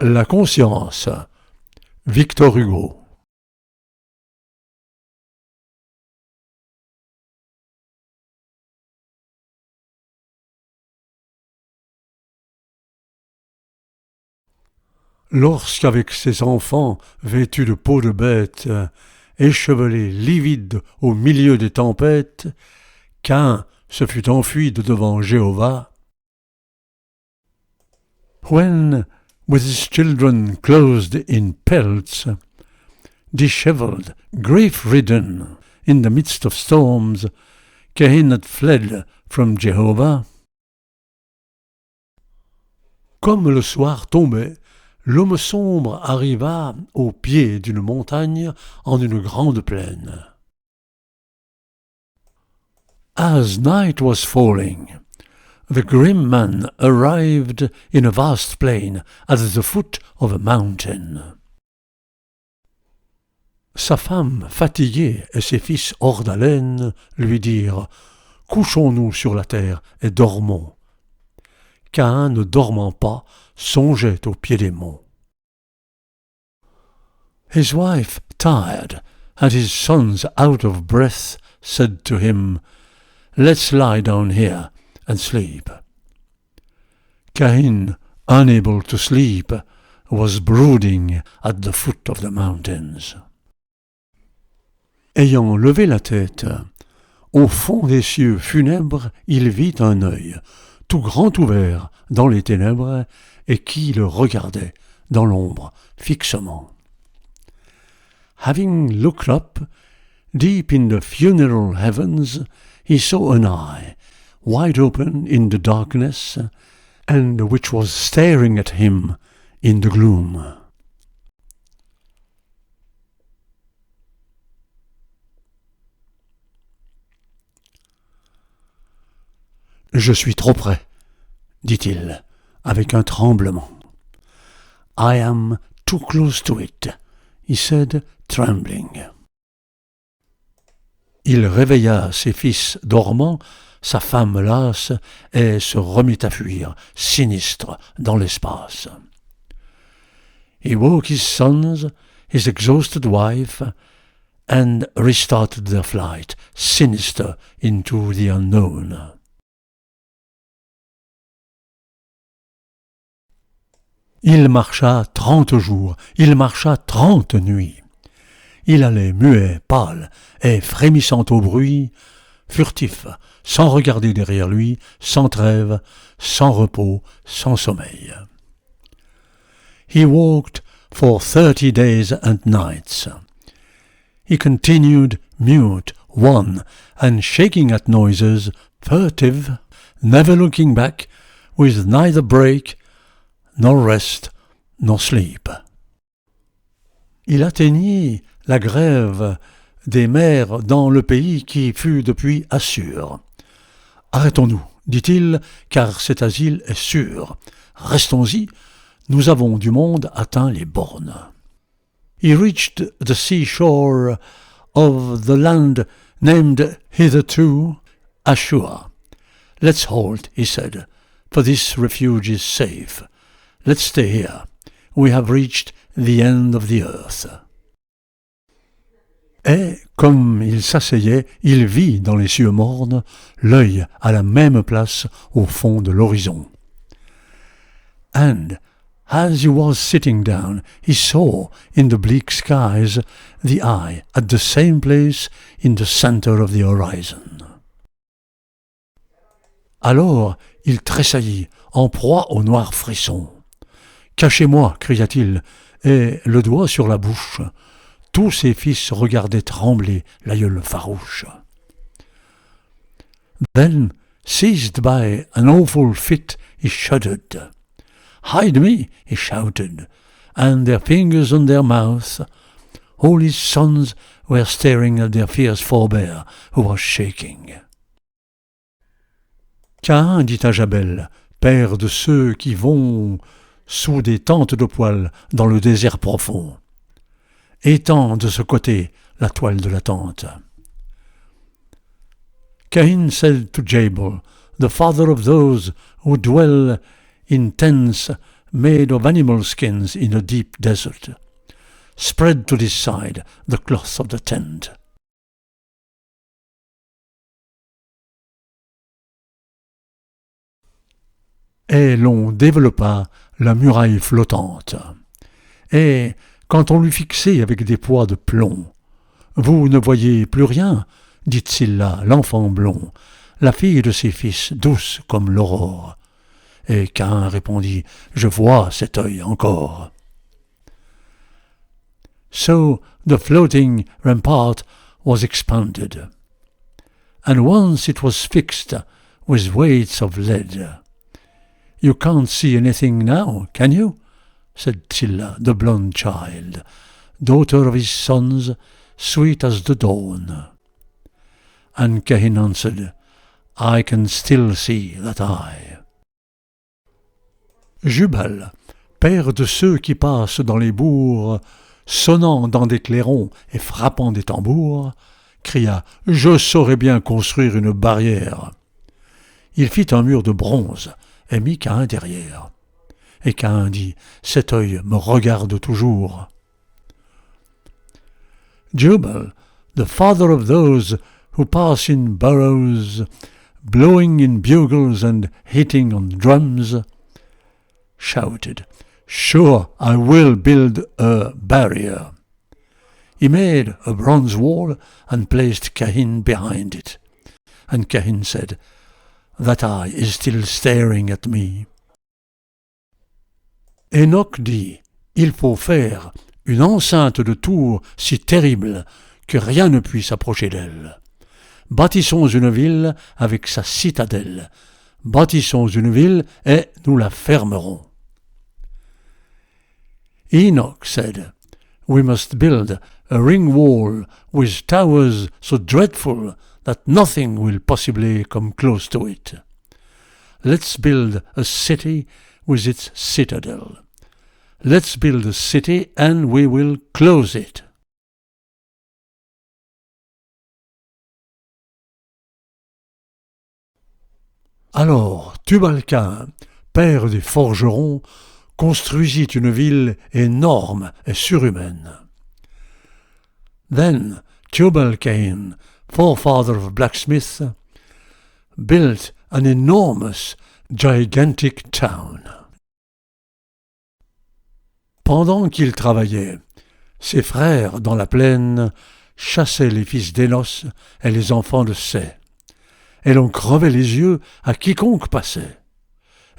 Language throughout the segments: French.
La conscience. Victor Hugo. Lorsqu'avec ses enfants, vêtus de peau de bête, échevelés, livides au milieu des tempêtes, Caïn se fut enfui de devant Jéhovah. When, with his children clothed in pelts, dishevelled, grief-ridden, in the midst of storms, Caïn had fled from Jehovah. Comme le soir tombait, l'homme sombre arriva au pied d'une montagne en une grande plaine. As night was falling, the grim man arrived in a vast plain at the foot of a mountain. Sa femme, fatiguée, et ses fils hors d'haleine lui dirent « Couchons-nous sur la terre et dormons ». Caïn, ne dormant pas, songeait au pied des monts. His wife, tired, and his sons out of breath, said to him, "Let's lie down here and sleep." Caïn, unable to sleep, was brooding at the foot of the mountains. Ayant levé la tête, au fond des cieux funèbres, il vit un œil, tout grand ouvert dans les ténèbres, et qui le regardait dans l'ombre fixement. Having looked up, deep in the funeral heavens, he saw an eye, wide open in the darkness, and which was staring at him in the gloom. « Je suis trop près, dit-il, avec un tremblement. I am too close to it, he said, trembling. Il réveilla ses fils dormants, sa femme lasse, et se remit à fuir, sinistre, dans l'espace. He woke his sons, his exhausted wife, and restarted their flight, sinister into the unknown. Il marcha 30 jours, il marcha 30 nuits. Il allait muet, pâle et frémissant au bruit, furtif, sans regarder derrière lui, sans trêve, sans repos, sans sommeil. He walked for 30 days and nights. He continued mute, wan, and shaking at noises, furtive, never looking back, with neither break, nor rest, nor sleep. Il atteignit la grève des mers dans le pays qui fut depuis Assur. « Arrêtons-nous, dit-il, car cet asile est sûr. Restons-y, nous avons du monde atteint les bornes. » He reached the seashore of the land named hitherto Ashur. « Let's halt, he said, for this refuge is safe. Let's stay here. We have reached the end of the earth. » Et, comme il s'asseyait, il vit dans les cieux mornes, l'œil à la même place au fond de l'horizon. And, as he was sitting down, he saw in the bleak skies the eye at the same place in the center of the horizon. Alors, il tressaillit, en proie au noir frisson. « Cachez-moi » cria-t-il, et le doigt sur la bouche. Tous ses fils regardaient trembler l'aïeul farouche. Then, seized by an awful fit, he shuddered. « Hide me » he shouted, and their fingers on their mouths, all his sons were staring at their fierce forebear, who was shaking. Caïn dit à Jabel, père de ceux qui vont sous des tentes de poils dans le désert profond. Étends de ce côté la toile de la tente. Cain said to Jabal, the father of those who dwell in tents made of animal skins in a deep desert. Spread to this side the cloth of the tent. Et l'on développa la muraille flottante. Et quand on l'eut fixée avec des poids de plomb, « Vous ne voyez plus rien ?» dit Scylla, l'enfant blond, la fille de ses fils, douce comme l'aurore. Et Caïn répondit, « Je vois cet œil encore. » So the floating rampart was expanded, and once it was fixed with weights of lead. You can't see anything now, can you? Said Scylla, the blonde child, daughter of his sons, sweet as the dawn. And Caïn answered, I can still see that eye. Jubal, père de ceux qui passent dans les bourgs, sonnant dans des clairons et frappant des tambours, cria « Je saurais bien construire une barrière !» Il fit un mur de bronze et mit Caïn derrière. Et Caïn dit « Cet œil me regarde toujours. » Jubal, the father of those who pass in burrows, blowing in bugles and hitting on drums, shouted, Sure, I will build a barrier. He made a bronze wall and placed Caïn behind it. And Caïn said, That eye is still staring at me. Enoch dit, Il faut faire une enceinte de tours si terrible que rien ne puisse approcher d'elle. Bâtissons une ville avec sa citadelle. Bâtissons une ville et nous la fermerons. Enoch said, We must build a ring wall with towers so dreadful that nothing will possibly come close to it. Let's build a city with its citadel. Let's build a city and we will close it. Alors Tubal-Caïn, père des forgerons, construisit une ville énorme et surhumaine. Then Tubal-Caïn, forefather of blacksmiths, built an enormous, gigantic town. Pendant qu'il travaillait, ses frères dans la plaine chassaient les fils d'Énos et les enfants de Sé, et l'on crevait les yeux à quiconque passait.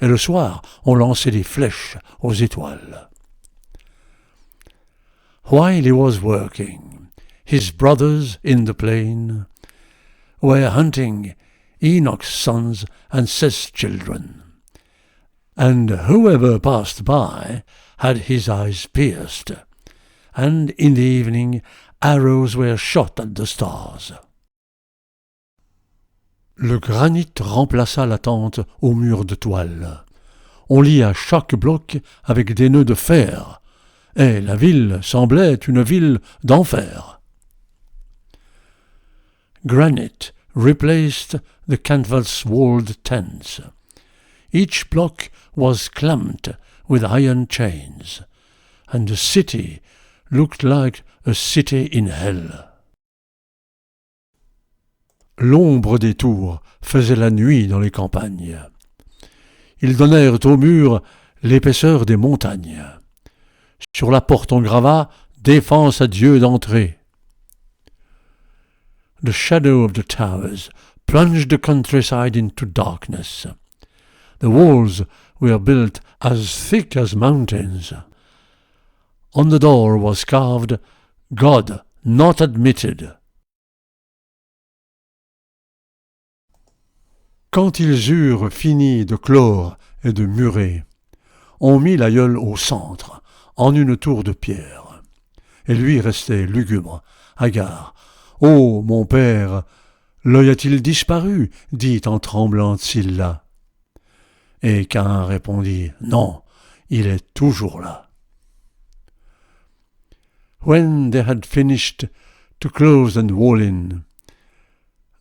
Et le soir, on lançait des flèches aux étoiles. While he was working, his brothers in the plain were hunting Enoch's sons and Seth's children, and whoever passed by had his eyes pierced, and in the evening arrows were shot at the stars. Le granit remplaça la tente au mur de toile. On lia chaque bloc avec des nœuds de fer, et la ville semblait une ville d'enfer. Granite replaced the canvas-walled tents. Each block was clamped with iron chains, and the city looked like a city in hell. L'ombre des tours faisait la nuit dans les campagnes. Ils donnèrent aux murs l'épaisseur des montagnes. Sur la porte on grava « Défense à Dieu d'entrer ». The shadow of the towers plunged the countryside into darkness. The walls were built as thick as mountains. On the door was carved « God not admitted ». Quand ils eurent fini de clore et de murer, on mit l'aïeul au centre, en une tour de pierre. Et lui restait lugubre, hagard. « Oh, mon père, l'œil a-t-il disparu ?» dit en tremblant Scylla. Et Caïn répondit « Non, il est toujours là. » When they had finished to close and wall in,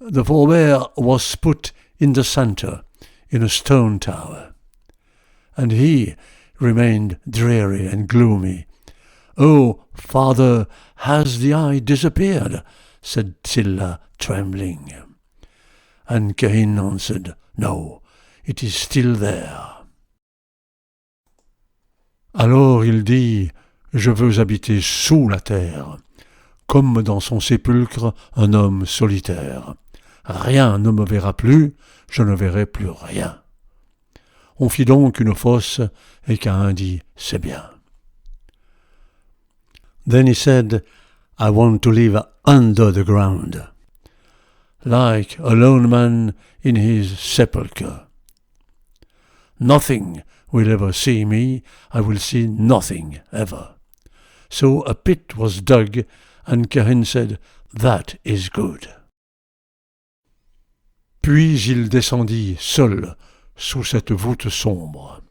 the forbear was put in the centre, in a stone tower, and he remained dreary and gloomy. "Oh, father, has the eye disappeared?" said Scylla, trembling. And Cain answered, "No, it is still there." Alors il dit, je veux habiter sous la terre, comme dans son sépulcre un homme solitaire. Rien ne me verra plus, je ne verrai plus rien. On fit donc une fosse, et Cain dit, c'est bien. Then he said, I want to live under the ground, like a lone man in his sepulchre. Nothing will ever see me, I will see nothing ever. So a pit was dug, and Cain said, That is good. Puis il descendit seul sous cette voûte sombre.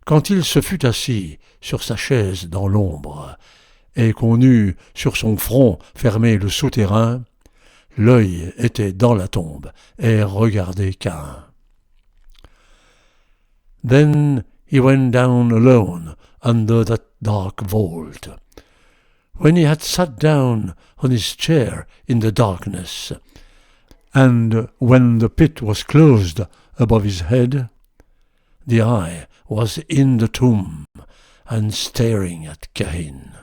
Quand il se fut assis sur sa chaise dans l'ombre, et qu'on eut sur son front fermé le souterrain, l'œil était dans la tombe et regardait Cain. Then he went down alone under that dark vault. When he had sat down on his chair in the darkness, and when the pit was closed above his head, the eye was in the tomb and staring at Cain.